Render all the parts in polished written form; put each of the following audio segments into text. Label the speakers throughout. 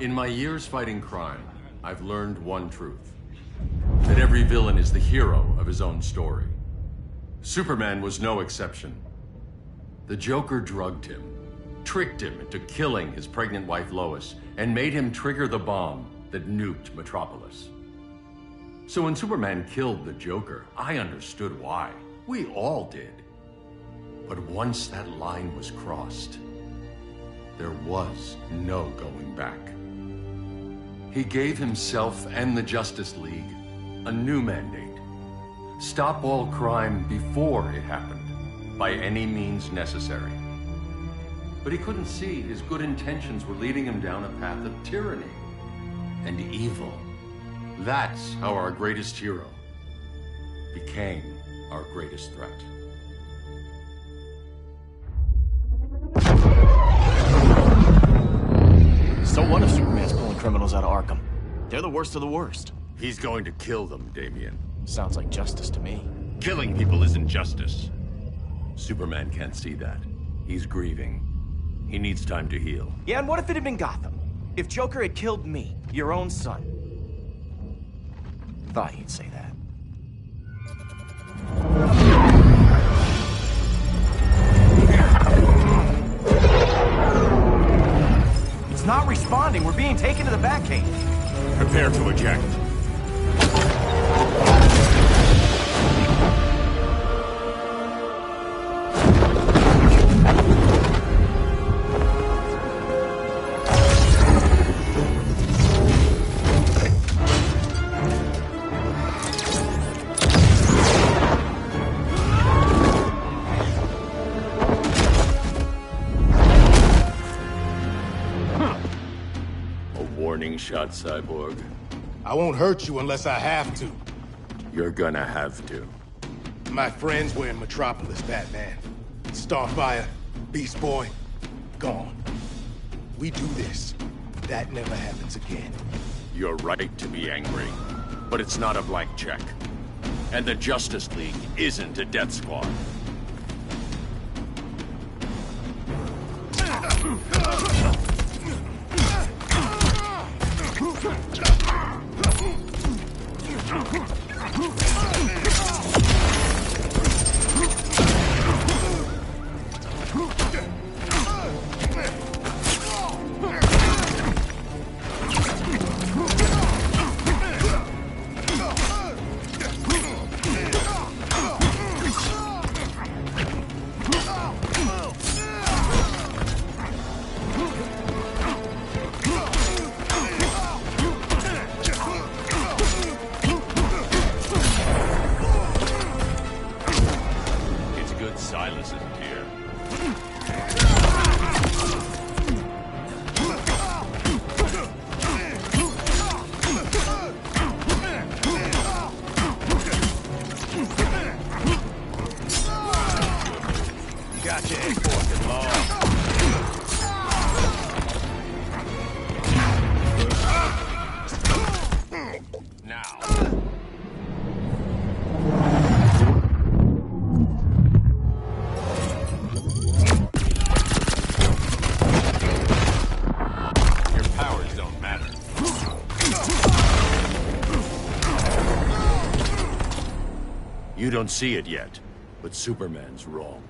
Speaker 1: In my years fighting crime, I've learned one truth. That every villain is the hero of his own story. Superman was no exception. The Joker drugged him, tricked him into killing his pregnant wife Lois, and made him trigger the bomb that nuked Metropolis. So when Superman killed the Joker, I understood why. We all did. But once that line was crossed, there was no going back. He gave himself and the Justice League a new mandate. Stop all crime before it happened, by any means necessary. But he couldn't see his good intentions were leading him down a path of tyranny and evil. That's how our greatest hero became our greatest threat.
Speaker 2: So what if Superman's pulling criminals out of Arkham? They're the worst of the worst.
Speaker 1: He's going to kill them, Damian.
Speaker 2: Sounds like justice to me.
Speaker 1: Killing people isn't justice. Superman can't see that. He's grieving. He needs time to heal.
Speaker 2: Yeah, and what if it had been Gotham? If Joker had killed me, your own son? Thought he'd say that. It's not responding. We're being taken to the Batcave.
Speaker 1: Prepare to eject. Warning shot, Cyborg.
Speaker 3: I won't hurt you unless I have to.
Speaker 1: You're gonna have to.
Speaker 3: My friends were in Metropolis, Batman. Starfire, Beast Boy, gone. We do this. That never happens again.
Speaker 1: You're right to be angry, but it's not a blank check. And the Justice League isn't a death squad. Silas isn't here.
Speaker 3: Gotcha, X-Force long.
Speaker 1: Now. You don't see it yet, but Superman's wrong.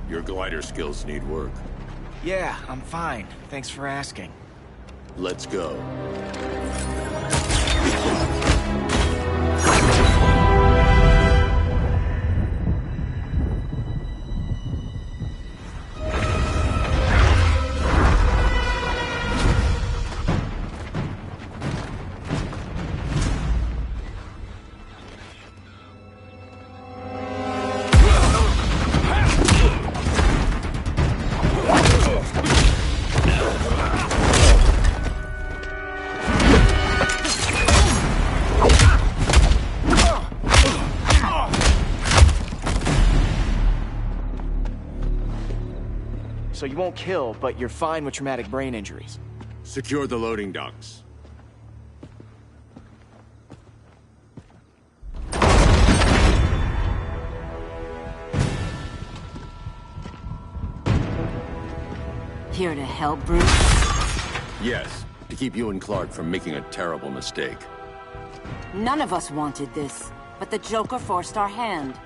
Speaker 1: Your glider skills need work.
Speaker 2: Yeah, I'm fine. Thanks for asking.
Speaker 1: Let's go.
Speaker 2: So you won't kill, but you're fine with traumatic brain injuries.
Speaker 1: Secure the loading docks.
Speaker 4: Here to help, Bruce?
Speaker 1: Yes, to keep you and Clark from making a terrible mistake.
Speaker 4: None of us wanted this, but the Joker forced our hand.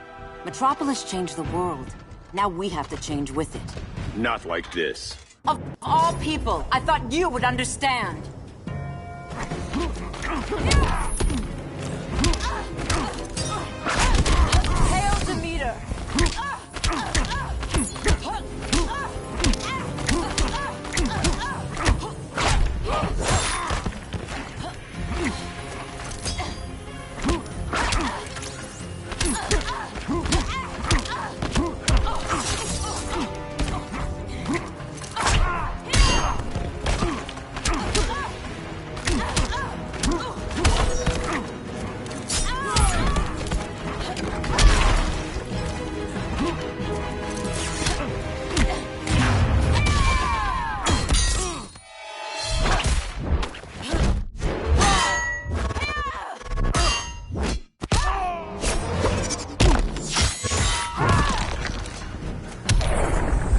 Speaker 4: Metropolis changed the world. Now we have to change with it.
Speaker 1: Not like this.
Speaker 4: Of all people, I thought you would understand. Hail Demeter!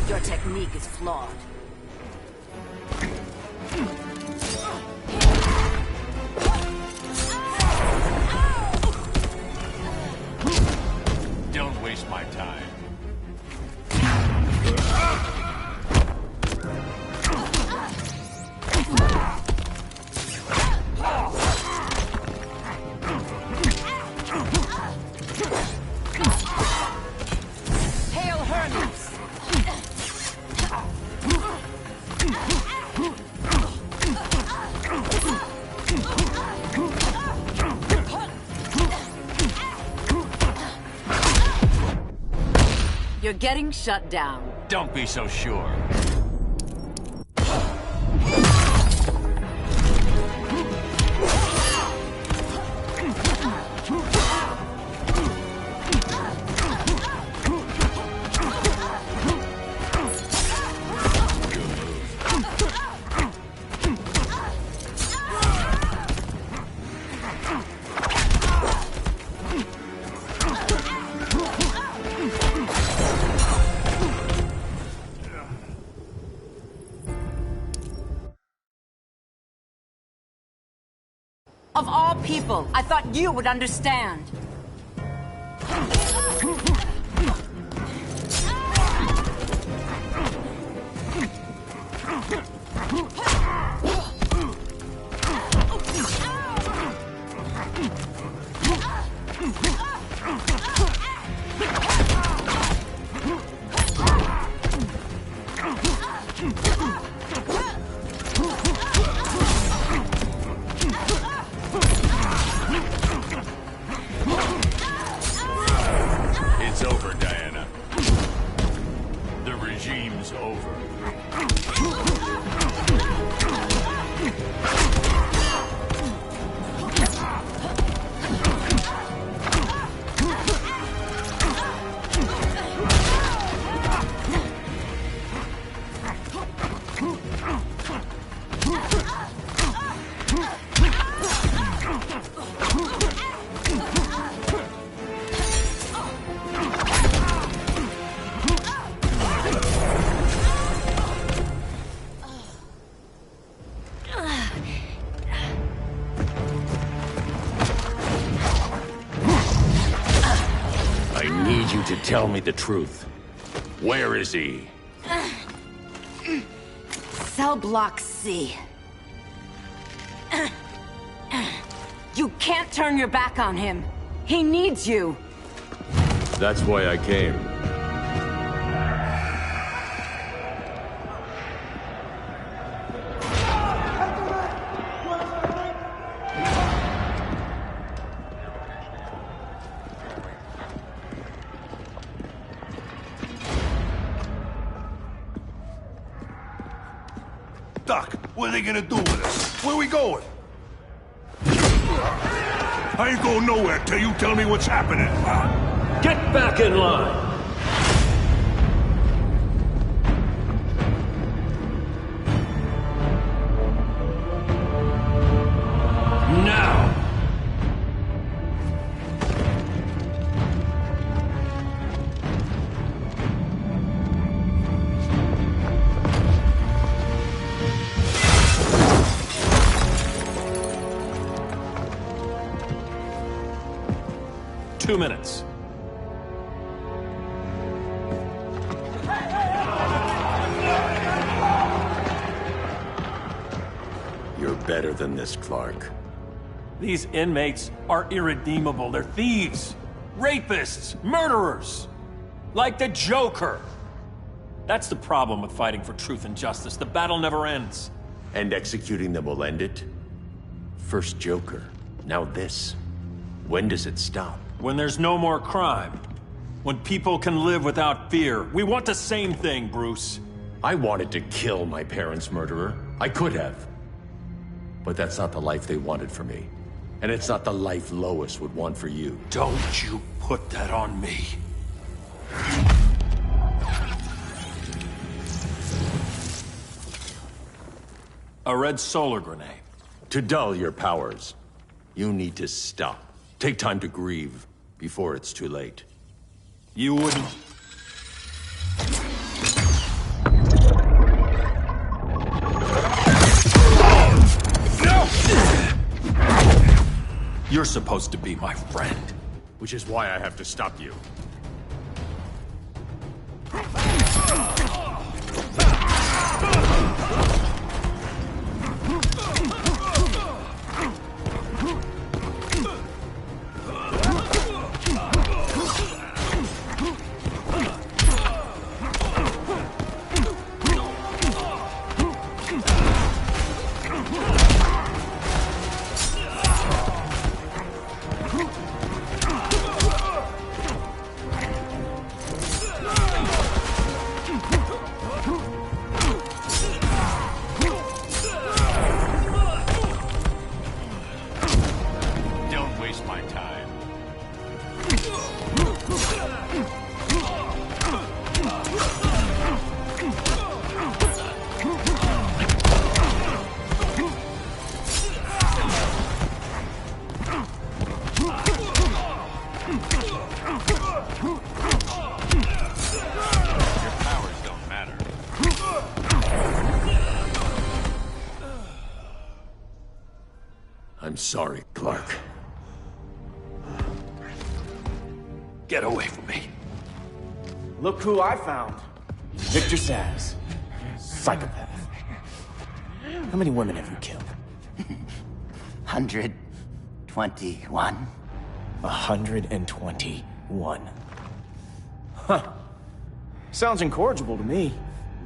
Speaker 4: Your technique is flawed.
Speaker 1: Don't waste my time.
Speaker 4: Hail Hermes! You're getting shut down.
Speaker 1: Don't be so sure.
Speaker 4: Of all people, I thought you would understand.
Speaker 1: It's over, Diana. The regime's over. I need you to tell me the truth. Where is he?
Speaker 4: Cell Block C. You can't turn your back on him. He needs you.
Speaker 1: That's why I came.
Speaker 5: Doc, what are they gonna do with us? Where we going? I ain't going nowhere till you tell me what's happening.
Speaker 6: Get back in line! Now! 2 minutes.
Speaker 1: You're better than this, Clark.
Speaker 6: These inmates are irredeemable. They're thieves, rapists, murderers. Like the Joker. That's the problem with fighting for truth and justice. The battle never ends.
Speaker 1: And executing them will end it? First Joker, now this. When does it stop?
Speaker 6: When there's no more crime. When people can live without fear. We want the same thing, Bruce.
Speaker 1: I wanted to kill my parents' murderer. I could have. But that's not the life they wanted for me. And it's not the life Lois would want for you.
Speaker 6: Don't you put that on me. A red solar grenade.
Speaker 1: To dull your powers, you need to stop. Take time to grieve before it's too late.
Speaker 6: You wouldn't... You're supposed to be my friend.
Speaker 1: Which is why I have to stop you. I'm sorry, Clark.
Speaker 6: Get away from me.
Speaker 2: Look who I found. Victor Zsasz. Psychopath. How many women have you killed?
Speaker 7: 121.
Speaker 2: 121. Huh. Sounds incorrigible to me.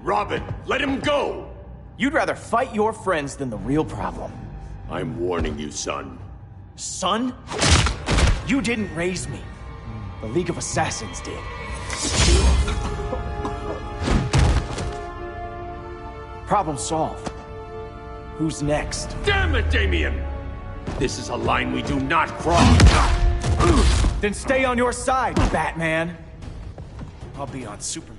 Speaker 1: Robin, let him go!
Speaker 2: You'd rather fight your friends than the real problem.
Speaker 1: I'm warning you, son.
Speaker 2: Son? You didn't raise me. The League of Assassins did. Problem solved. Who's next?
Speaker 1: Damn it, Damien! This is a line we do not cross!
Speaker 2: Then stay on your side, Batman. I'll be on Superman's.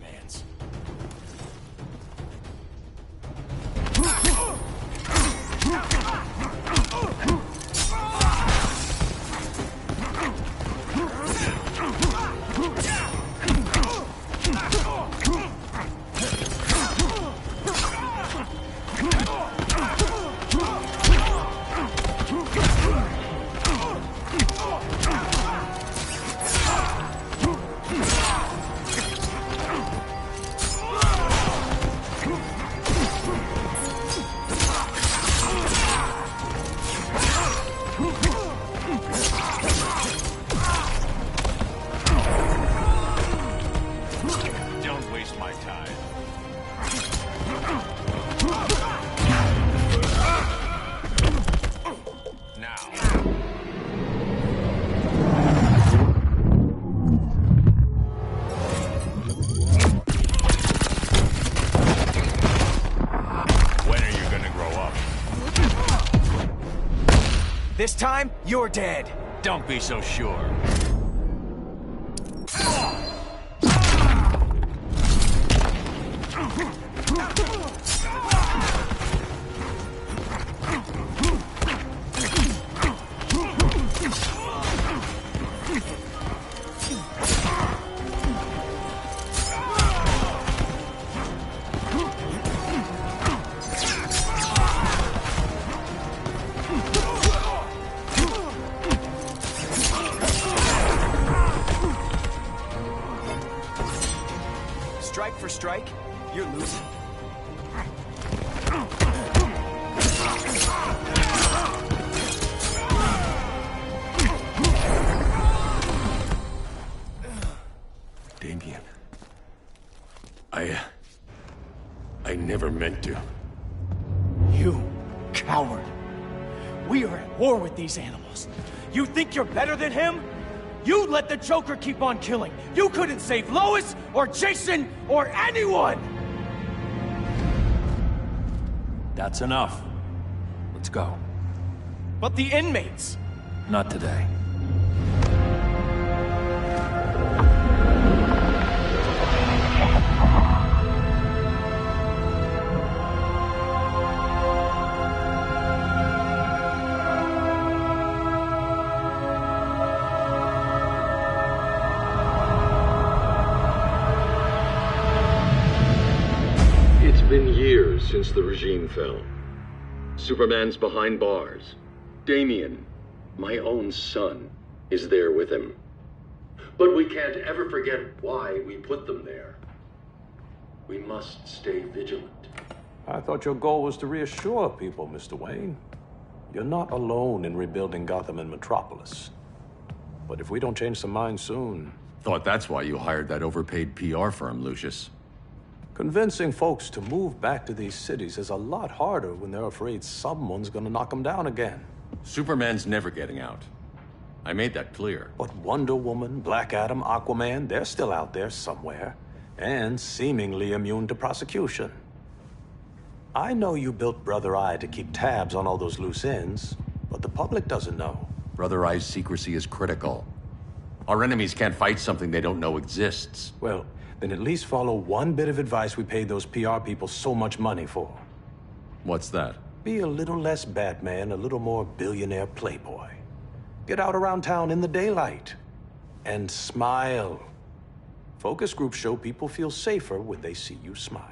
Speaker 2: This time, you're dead.
Speaker 6: Don't be so sure. meant to.
Speaker 2: You coward. We are at war with these animals. You think you're better than him? You let the Joker keep on killing. You couldn't save Lois, or Jason, or anyone!
Speaker 6: That's enough. Let's go.
Speaker 2: But the inmates!
Speaker 6: Not today.
Speaker 1: It's been years since the regime fell. Superman's behind bars. Damian, my own son, is there with him. But we can't ever forget why we put them there. We must stay vigilant.
Speaker 8: I thought your goal was to reassure people, Mr. Wayne. You're not alone in rebuilding Gotham and Metropolis. But if we don't change some minds soon...
Speaker 1: Thought that's why you hired that overpaid PR firm, Lucius.
Speaker 8: Convincing folks to move back to these cities is a lot harder when they're afraid someone's gonna knock them down again.
Speaker 1: Superman's never getting out. I made that clear.
Speaker 8: But Wonder Woman, Black Adam, Aquaman, they're still out there somewhere. And seemingly immune to prosecution. I know you built Brother Eye to keep tabs on all those loose ends, but the public doesn't know.
Speaker 1: Brother Eye's secrecy is critical. Our enemies can't fight something they don't know exists.
Speaker 8: Well, then at least follow one bit of advice we paid those PR people so much money for.
Speaker 1: What's that?
Speaker 8: Be a little less Batman, a little more billionaire playboy. Get out around town in the daylight. And smile. Focus groups show people feel safer when they see you smile.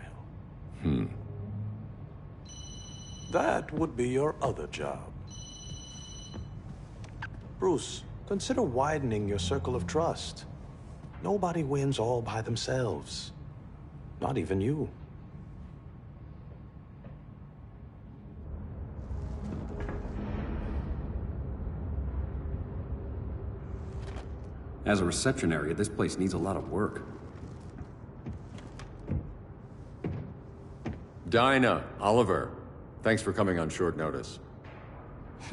Speaker 8: That would be your other job. Bruce, consider widening your circle of trust. Nobody wins all by themselves. Not even you.
Speaker 9: As a reception area, this place needs a lot of work.
Speaker 1: Dinah, Oliver, thanks for coming on short notice.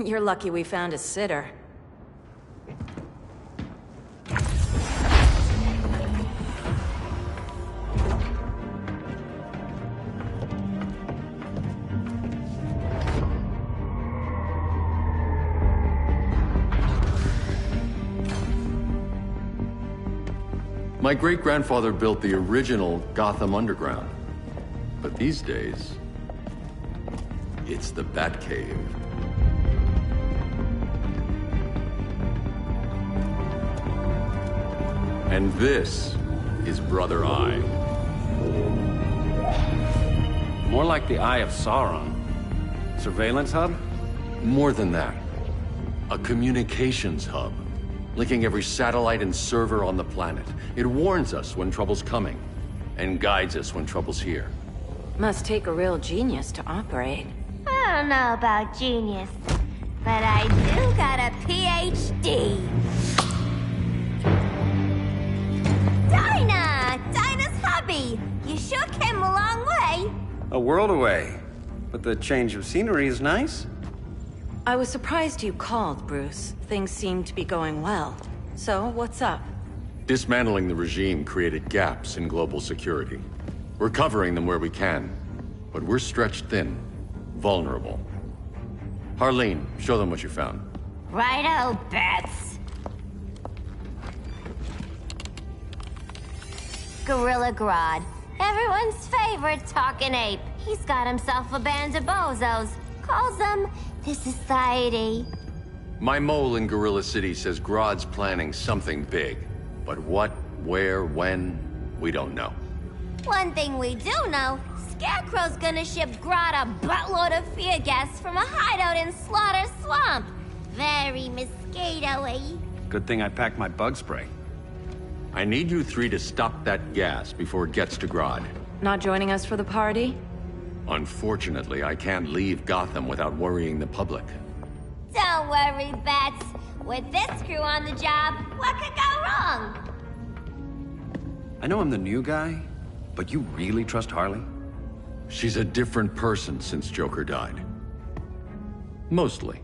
Speaker 4: You're lucky we found a sitter.
Speaker 1: My great-grandfather built the original Gotham Underground. But these days, it's the Batcave. And this is Brother Eye.
Speaker 9: More like the Eye of Sauron. Surveillance hub?
Speaker 1: More than that. A communications hub. Linking every satellite and server on the planet. It warns us when trouble's coming. And guides us when trouble's here.
Speaker 4: Must take a real genius to operate.
Speaker 10: I don't know about genius, but I do got a PhD. Dinah's hubby! You sure came a long way.
Speaker 9: A world away. But the change of scenery is nice.
Speaker 4: I was surprised you called, Bruce. Things seem to be going well. So, what's up?
Speaker 1: Dismantling the regime created gaps in global security. We're covering them where we can, but we're stretched thin, vulnerable. Harleen, show them what you found.
Speaker 10: Righto, Bats. Gorilla Grodd. Everyone's favorite talking ape. He's got himself a band of bozos. Calls them the Society.
Speaker 1: My mole in Gorilla City says Grodd's planning something big. But what, where, when, we don't know.
Speaker 10: One thing we do know, Scarecrow's gonna ship Grodd a buttload of fear gas from a hideout in Slaughter Swamp. Very mosquito-y.
Speaker 9: Good thing I packed my bug spray.
Speaker 1: I need you three to stop that gas before it gets to Grodd.
Speaker 4: Not joining us for the party?
Speaker 1: Unfortunately, I can't leave Gotham without worrying the public.
Speaker 10: Don't worry, Bats. With this crew on the job, what could go wrong?
Speaker 9: I know I'm the new guy, but you really trust Harley?
Speaker 1: She's a different person since Joker died. Mostly.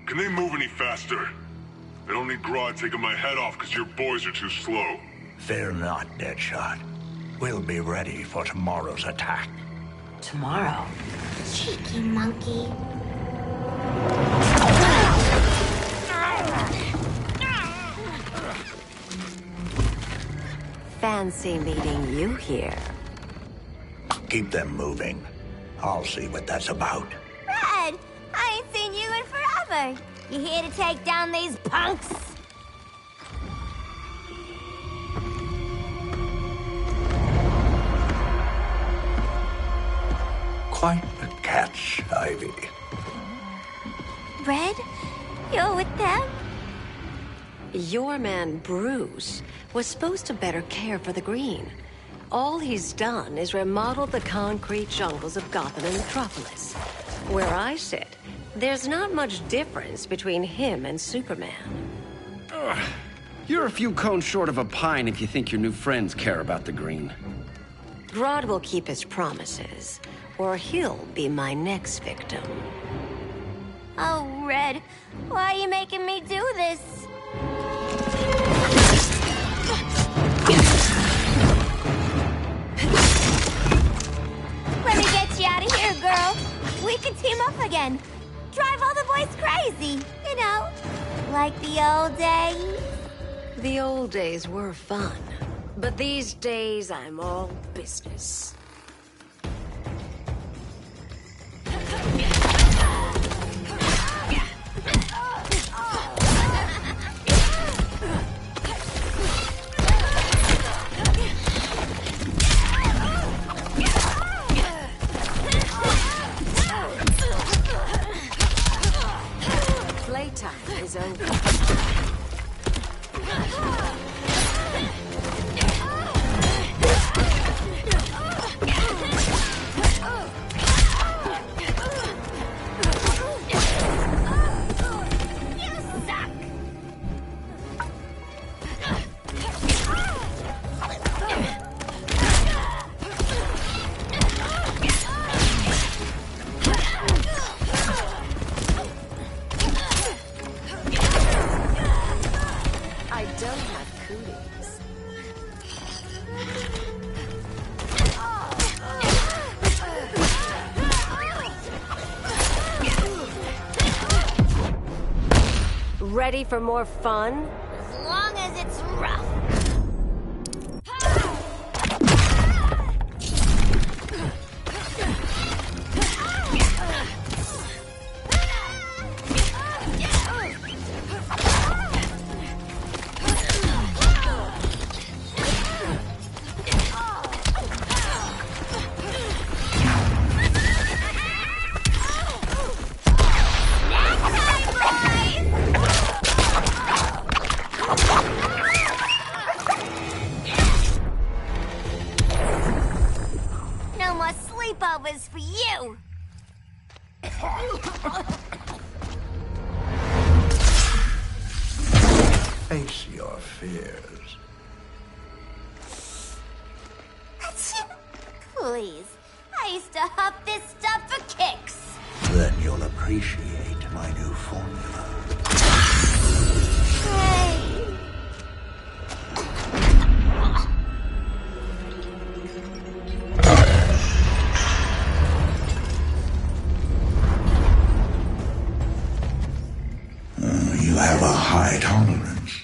Speaker 5: Can they move any faster? I don't need Grodd taking my head off because your boys are too slow.
Speaker 7: Fear not, Deadshot. We'll be ready for tomorrow's attack.
Speaker 4: Tomorrow?
Speaker 10: Cheeky monkey.
Speaker 4: Fancy meeting you here.
Speaker 7: Keep them moving. I'll see what that's about.
Speaker 10: Red, I ain't seen you in forever. You here to take down these punks?
Speaker 7: Quite a catch, Ivy.
Speaker 10: Red, you're with them?
Speaker 11: Your man, Bruce, was supposed to better care for the green. All he's done is remodel the concrete jungles of Gotham and Metropolis. Where I sit, there's not much difference between him and Superman.
Speaker 9: You're a few cones short of a pine if you think your new friends care about the green.
Speaker 11: Grodd will keep his promises, or he'll be my next victim.
Speaker 10: Oh, Red, why are you making me do this? Let me get you out of here, girl. We can team up again. Drive all the boys crazy, you know, like the old days.
Speaker 11: The old days were fun, but these days I'm all business. Playtime is over. Ready for more fun?
Speaker 10: As long as it's rough. Sleepovers for you!
Speaker 7: Face your fears.
Speaker 10: Please, I used to huff this stuff for kicks.
Speaker 7: Then you'll appreciate my new formula.
Speaker 10: Hey.
Speaker 7: You have a high tolerance,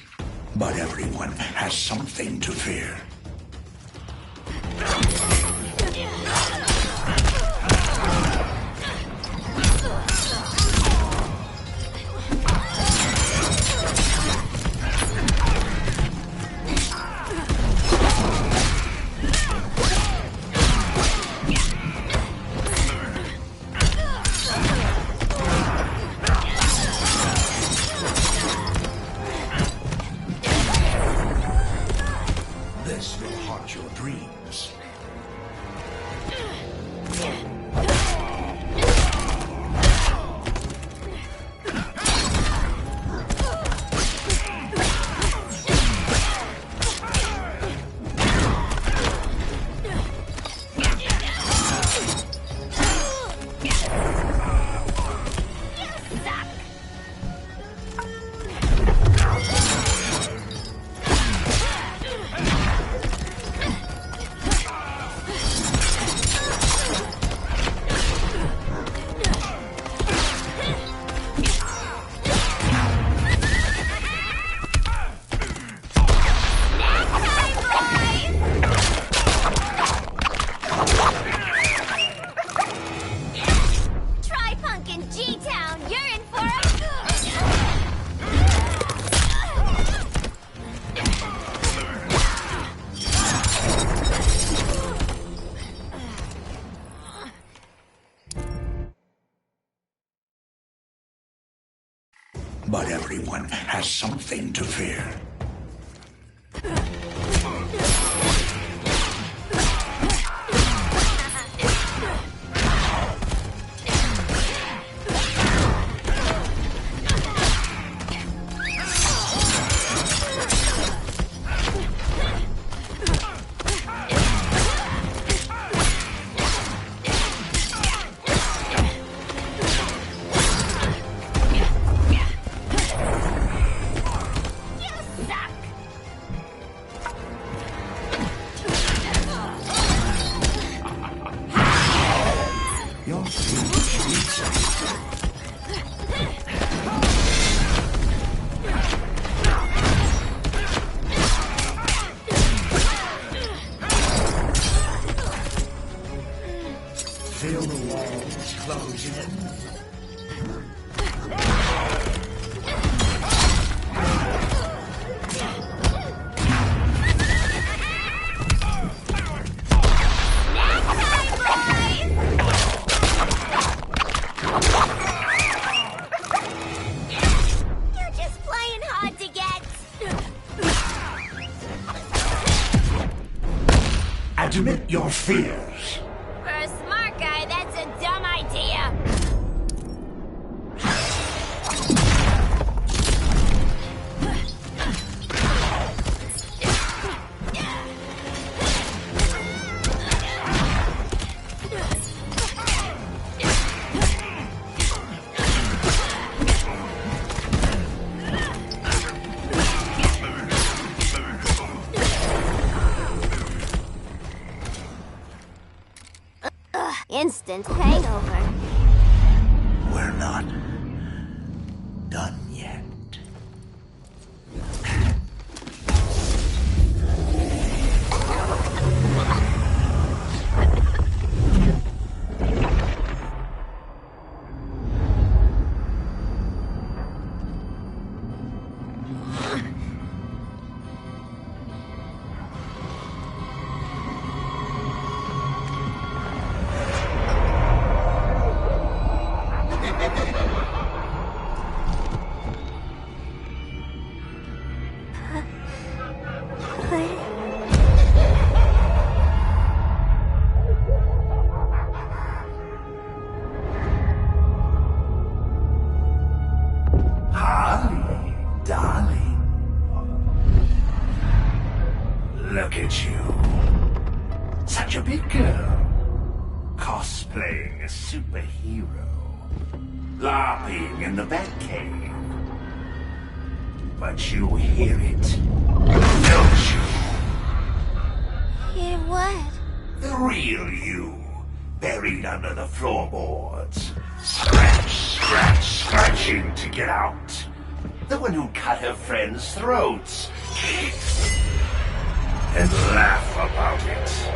Speaker 7: but everyone has something to fear. about your dreams. But everyone has something to fear. Feel the walls closing in. Admit your fears.
Speaker 10: For a smart guy, that's a dumb idea. Instant hangover.
Speaker 7: We're not done yet. Harley, darling. Look at you. Such a big girl. Cosplaying a superhero. LARPing in the Batcave. But you hear it, don't you?
Speaker 10: Hear what?
Speaker 7: The real you, buried under the floorboards. Scratch, scratch, scratching to get out. The one who cut her friends' throats. And laugh about it.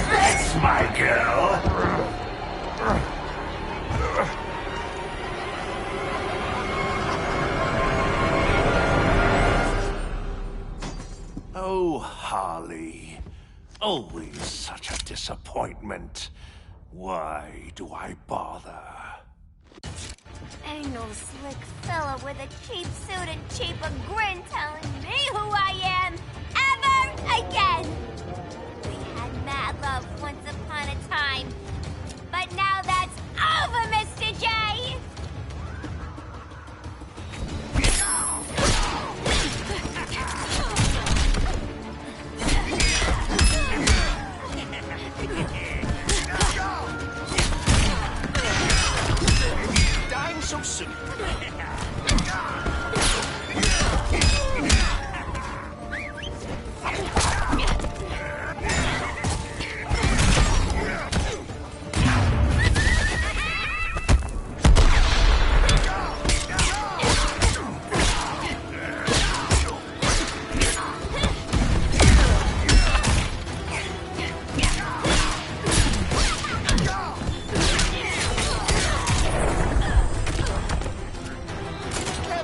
Speaker 7: That's my girl.
Speaker 8: Oh, Harley. Always such a disappointment. Why do I bother?
Speaker 10: little slick fella with a cheap suit and cheaper grin telling me who I am ever again. We had mad love once upon a time, but now that's over, Mr. J!
Speaker 7: Dying so soon.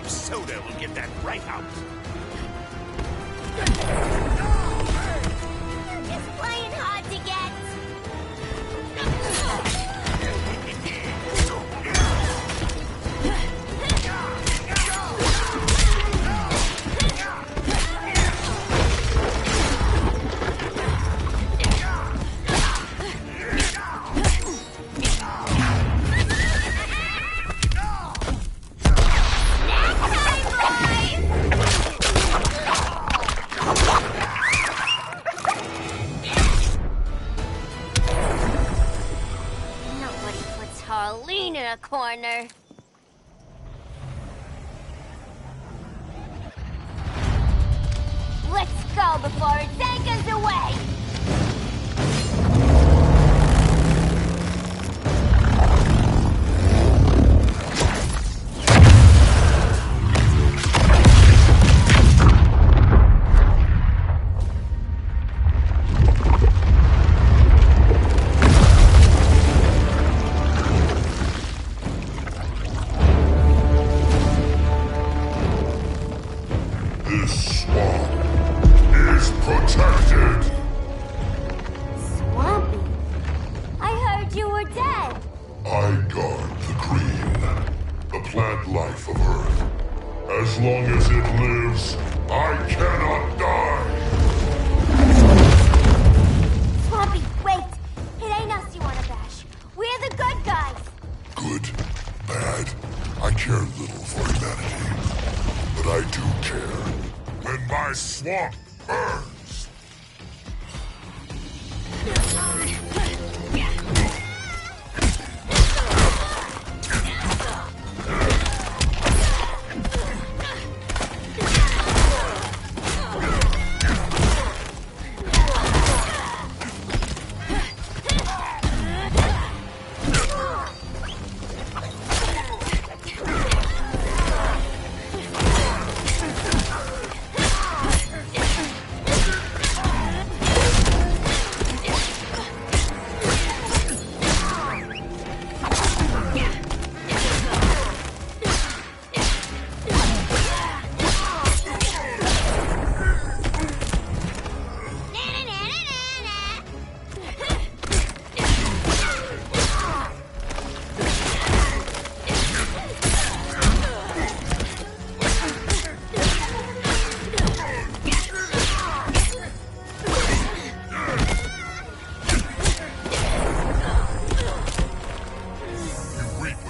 Speaker 7: Soda will get that right out.
Speaker 10: You're just playing hard to get. Harleen in a corner. Let's go before it takes us away!
Speaker 5: This swamp is protected.
Speaker 10: Swampy? I heard you were dead.
Speaker 5: I guard the green, the plant life of Earth. As long as it lives, I cannot die.
Speaker 10: Swampy, wait! It ain't us you wanna bash. We're the good guys.
Speaker 5: Good, bad, I care little for humanity. But I do care when my swamp burns.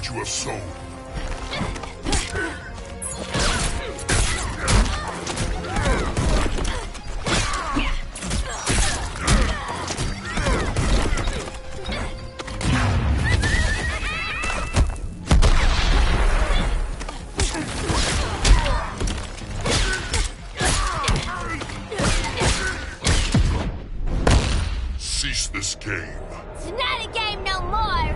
Speaker 5: You have sown. Cease this game.
Speaker 10: It's not a game no more!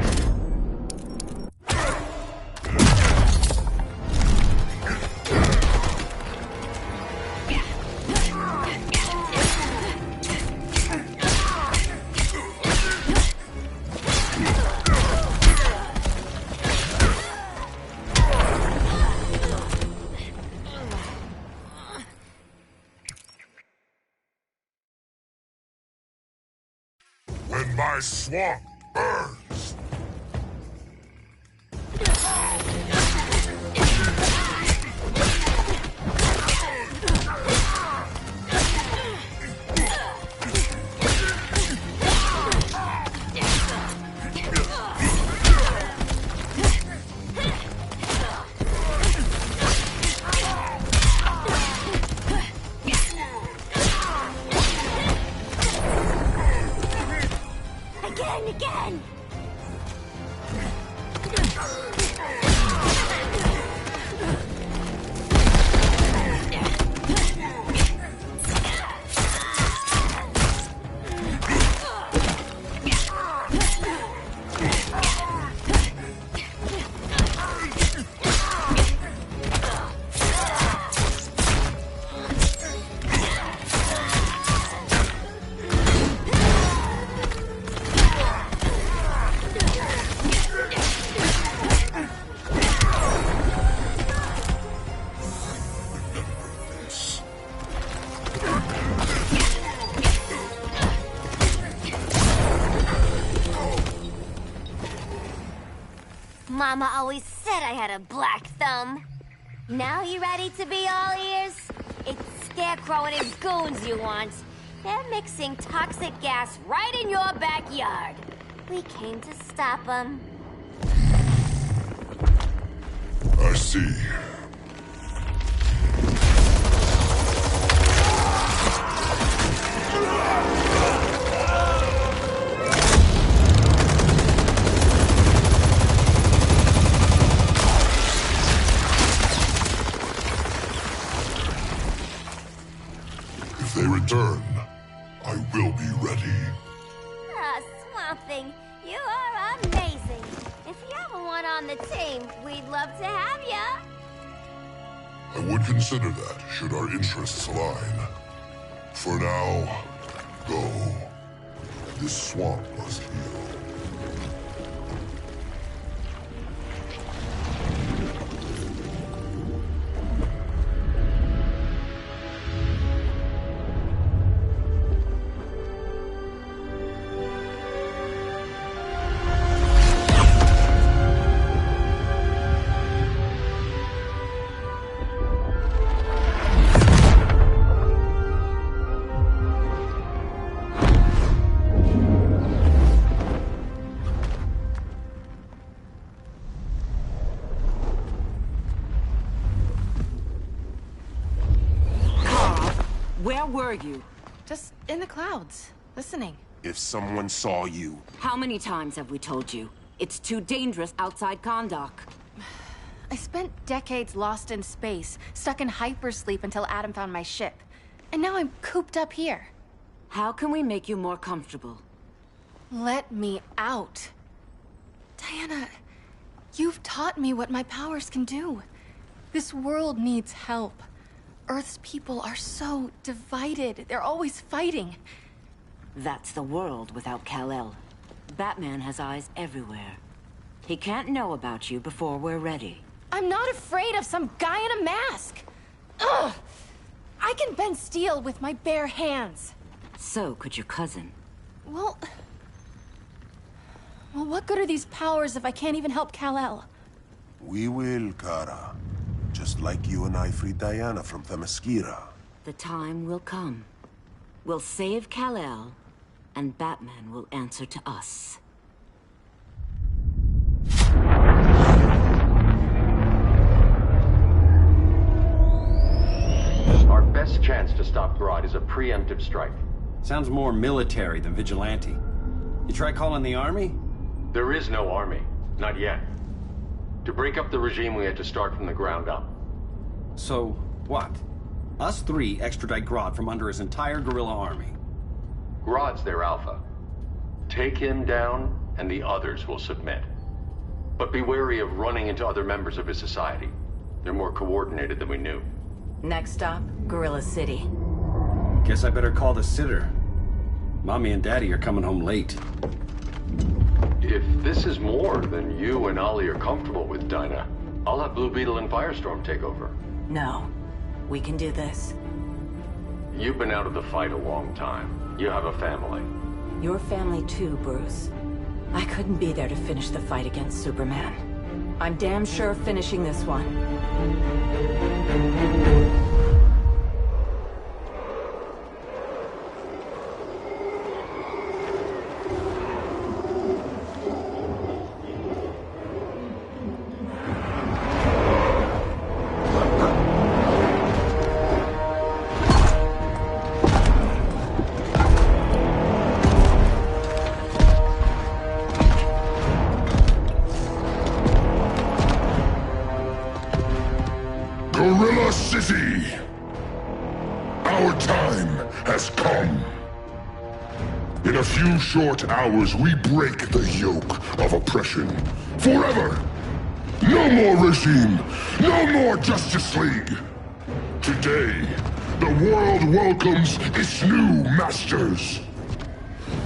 Speaker 5: When my swamp burns.
Speaker 10: Mama always said I had a black thumb. Now you ready to be all ears? It's Scarecrow and his goons you want. They're mixing toxic gas right in your backyard. We came to stop them.
Speaker 5: I see. If they return, I will be ready.
Speaker 10: Ah, Swamp Thing, you are amazing. If you ever want on the team, we'd love to have ya.
Speaker 5: I would consider that, should our interests align. For now, go. This swamp must heal.
Speaker 4: Where were you?
Speaker 12: Just in the clouds, listening.
Speaker 3: If someone saw you...
Speaker 4: How many times have we told you? It's too dangerous outside Kahndaq.
Speaker 12: I spent decades lost in space, stuck in hypersleep until Adam found my ship. And now I'm cooped up here.
Speaker 4: How can we make you more comfortable?
Speaker 12: Let me out. Diana, you've taught me what my powers can do. This world needs help. Earth's people are so divided. They're always fighting.
Speaker 4: That's the world without Kal-El. Batman has eyes everywhere. He can't know about you before we're ready.
Speaker 12: I'm not afraid of some guy in a mask. Ugh! I can bend steel with my bare hands.
Speaker 4: So could your cousin.
Speaker 12: Well, what good are these powers if I can't even help Kal-El?
Speaker 3: We will, Kara. Just like you and I freed Diana from Themyscira.
Speaker 4: The time will come. We'll save Kal-El, and Batman will answer to us.
Speaker 1: Our best chance to stop Grodd is a preemptive strike.
Speaker 9: Sounds more military than vigilante. You try calling the army?
Speaker 1: There is no army. Not yet. To break up the regime, we had to start from the ground up.
Speaker 9: So, what? Us three extradite Grodd from under his entire guerrilla army.
Speaker 1: Grodd's their alpha. Take him down, and the others will submit. But be wary of running into other members of his society. They're more coordinated than we knew.
Speaker 4: Next stop, Gorilla City.
Speaker 9: Guess I better call the sitter. Mommy and Daddy are coming home late.
Speaker 1: If this is more than you and Ollie are comfortable with, Dinah, I'll have Blue Beetle and Firestorm take over.
Speaker 4: No. We can do this.
Speaker 1: You've been out of the fight a long time. You have a family.
Speaker 4: Your family too, Bruce. I couldn't be there to finish the fight against Superman. I'm damn sure finishing this one.
Speaker 5: Gorilla City! Our time has come. In a few short hours, we break the yoke of oppression. Forever! No more regime! No more Justice League! Today, the world welcomes its new masters.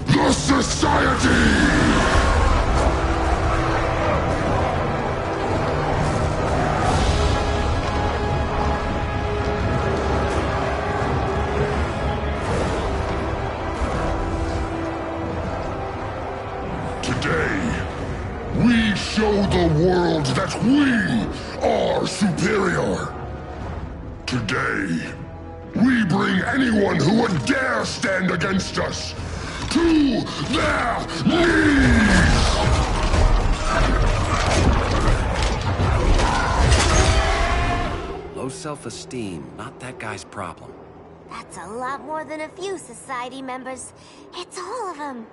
Speaker 5: The Society! Today, we show the world We are superior. Today, we bring anyone who would dare stand against us to their knees!
Speaker 9: Low self-esteem, not that guy's problem.
Speaker 10: That's a lot more than a few society members. It's all of them.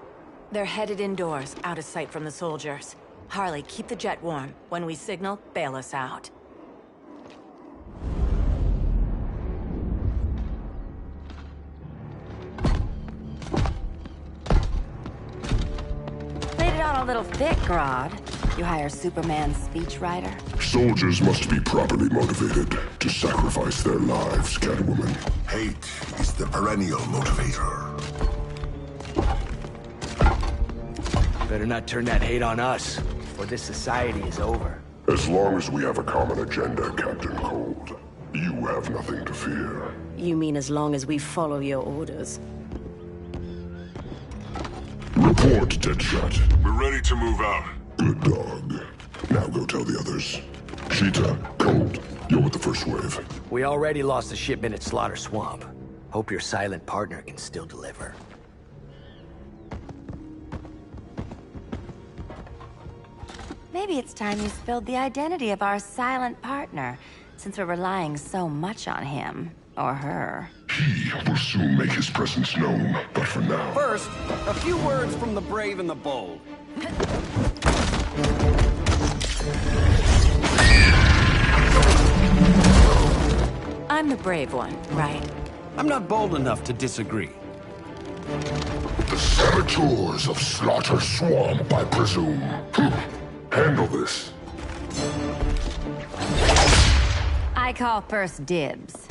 Speaker 4: They're headed indoors, out of sight from the soldiers. Harley, keep the jet warm. When we signal, bail us out. Played it on a little thick, Grodd. You hire Superman's speechwriter?
Speaker 5: Soldiers must be properly motivated to sacrifice their lives, Catwoman.
Speaker 7: Hate is the perennial motivator.
Speaker 2: Better not turn that hate on us, or this society is over.
Speaker 5: As long as we have a common agenda, Captain Cold, you have nothing to fear.
Speaker 4: You mean as long as we follow your orders?
Speaker 5: Report, Deadshot.
Speaker 13: We're ready to move out.
Speaker 5: Good dog. Now go tell the others. Cheetah, Cold, you're with the first wave.
Speaker 2: We already lost a shipment at Slaughter Swamp. Hope your silent partner can still deliver.
Speaker 4: Maybe it's time you spilled the identity of our silent partner, since we're relying so much on him. Or her.
Speaker 5: He will soon make his presence known, but for now...
Speaker 9: First, a few words from the brave and the bold.
Speaker 4: I'm the brave one, right?
Speaker 9: I'm not bold enough to disagree.
Speaker 5: The saboteurs of Slaughter Swamp, I presume. Handle this.
Speaker 4: I call first dibs.